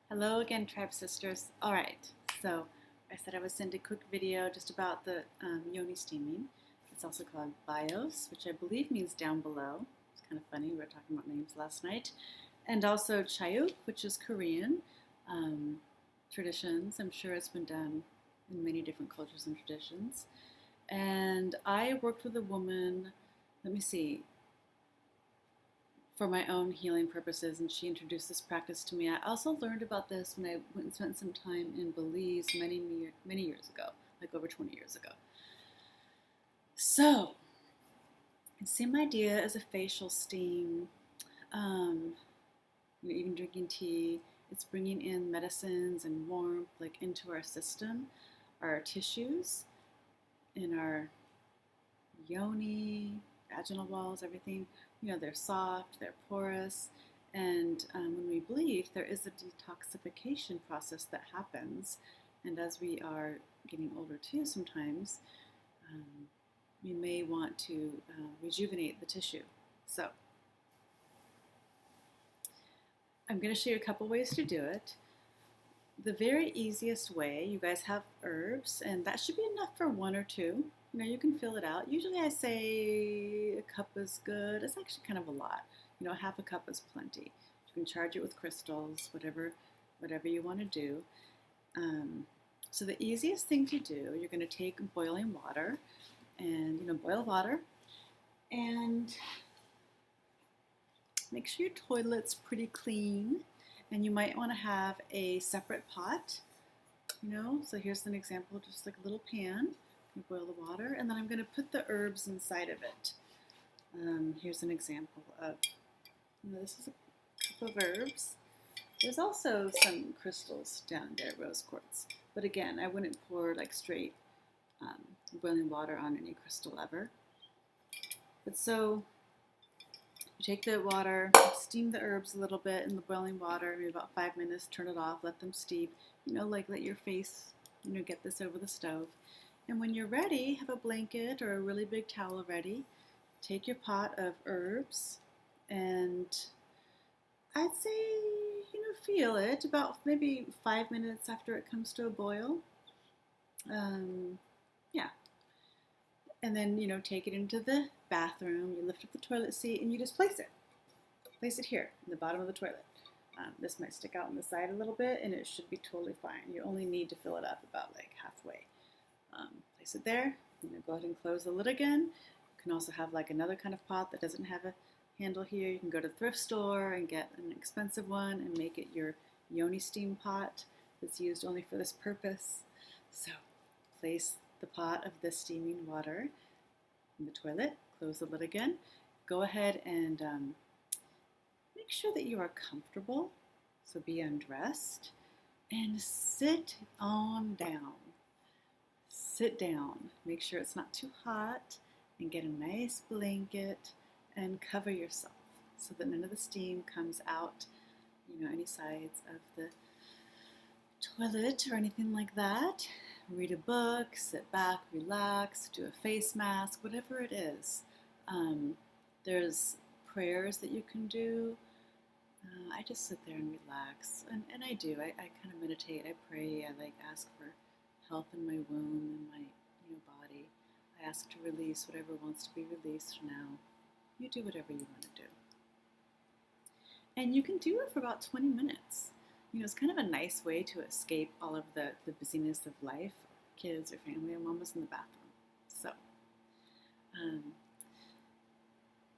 Hello again, Tribe Sisters. All right, so I said I would send a quick video just about the Yoni steaming. It's also called bios, which I believe means down below. It's kind of funny, we were talking about names last night. And also chayuk, which is Korean traditions. I'm sure it's been done in many different cultures and traditions. And I worked with a woman, let me see, for my own healing purposes, and she introduced this practice to me. I also learned about this when I went and spent some time in Belize many years ago, like over 20 years ago. So, same idea as a facial steam, um, even drinking tea. It's bringing in medicines and warmth like into our system, our tissues, in our yoni, vaginal walls, everything. They're soft, they're porous, and when we bleed, there is a detoxification process that happens. And as we are getting older too, sometimes um, we may want to rejuvenate the tissue. So I'm going to show you a couple ways to do it. The very easiest way, you guys have herbs, and that should be enough for one or two. You can fill it out. Usually I say a cup is good. It's actually kind of a lot. Half a cup is plenty. You can charge it with crystals, whatever you want to do. So the easiest thing to do, you're going to take boiling water and, boil water and make sure your toilet's pretty clean. And you might want to have a separate pot, So here's an example, just like a little pan. You boil the water, and then I'm going to put the herbs inside of it. Here's an example of, this is a cup of herbs. There's also some crystals down there, rose quartz. But again, I wouldn't pour like straight boiling water on any crystal ever. But so you take the water, steam the herbs a little bit in the boiling water, maybe about 5 minutes, turn it off, let them steep, like let your face, get this over the stove. And when you're ready, have a blanket or a really big towel ready. Take your pot of herbs, and I'd say, feel it about maybe 5 minutes after it comes to a boil. Yeah. And then, take it into the bathroom. You lift up the toilet seat and you just place it. Place it here in the bottom of the toilet. This might stick out on the side a little bit, and it should be totally fine. You only need to fill it up about like halfway. Place it there. Go ahead and close the lid again. You can also have like another kind of pot that doesn't have a handle here. You can go to the thrift store and get an expensive one and make it your Yoni steam pot that's used only for this purpose. So place the pot of the steaming water in the toilet. Close the lid again. Go ahead and make sure that you are comfortable. So be undressed and sit on down. Sit down. Make sure it's not too hot, and get a nice blanket and cover yourself so that none of the steam comes out, any sides of the toilet or anything like that. Read a book, sit back, relax, do a face mask, whatever it is. There's prayers that you can do. I just sit there and relax, and I do. I kind of meditate. I pray. I ask for health in my womb and my body. I ask to release whatever wants to be released now. You do whatever you want to do. And you can do it for about 20 minutes. It's kind of a nice way to escape all of the busyness of life, kids or family, and mama's in the bathroom. So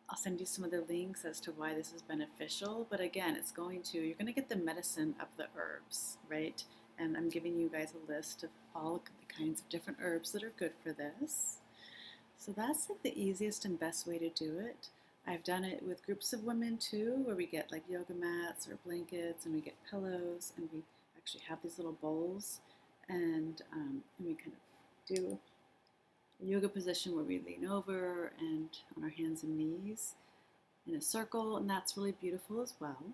I'll send you some of the links as to why this is beneficial. But again, you're going to get the medicine of the herbs, right? And I'm giving you guys a list of all the kinds of different herbs that are good for this. So that's like the easiest and best way to do it. I've done it with groups of women too, where we get like yoga mats or blankets, and we get pillows, and we actually have these little bowls, and we kind of do a yoga position where we lean over and on our hands and knees in a circle, and that's really beautiful as well.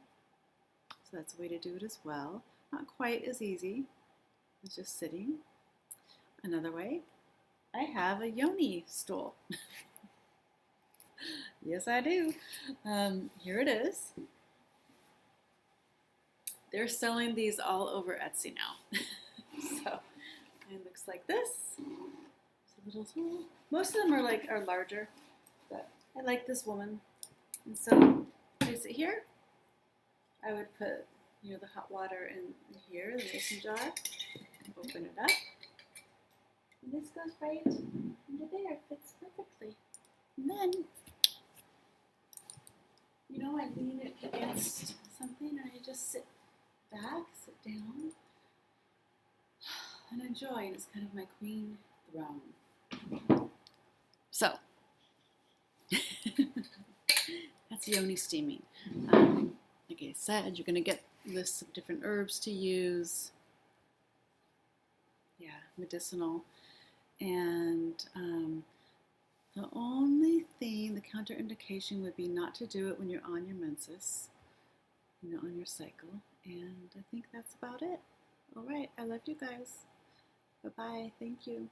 So that's a way to do it as well. Not quite as easy as just sitting. Another way, I have a Yoni stool. Yes, I do. Here it is. They're selling these all over Etsy now. So it looks like this. It's a little tool. Most of them are larger, but I like this woman. And so place it here. I would put the hot water in here, the mason jar. Open it up. And this goes right under there. Fits perfectly. And then I lean it against something and I just sit back, sit down, and enjoy. And it's kind of my queen throne. So, that's Yoni steaming. Like I said, you're going to get lists of different herbs to use. Yeah, medicinal. And the only thing, the counterindication would be not to do it when you're on your menses, on your cycle. And I think that's about it. All right, I love you guys. Bye-bye. Thank you.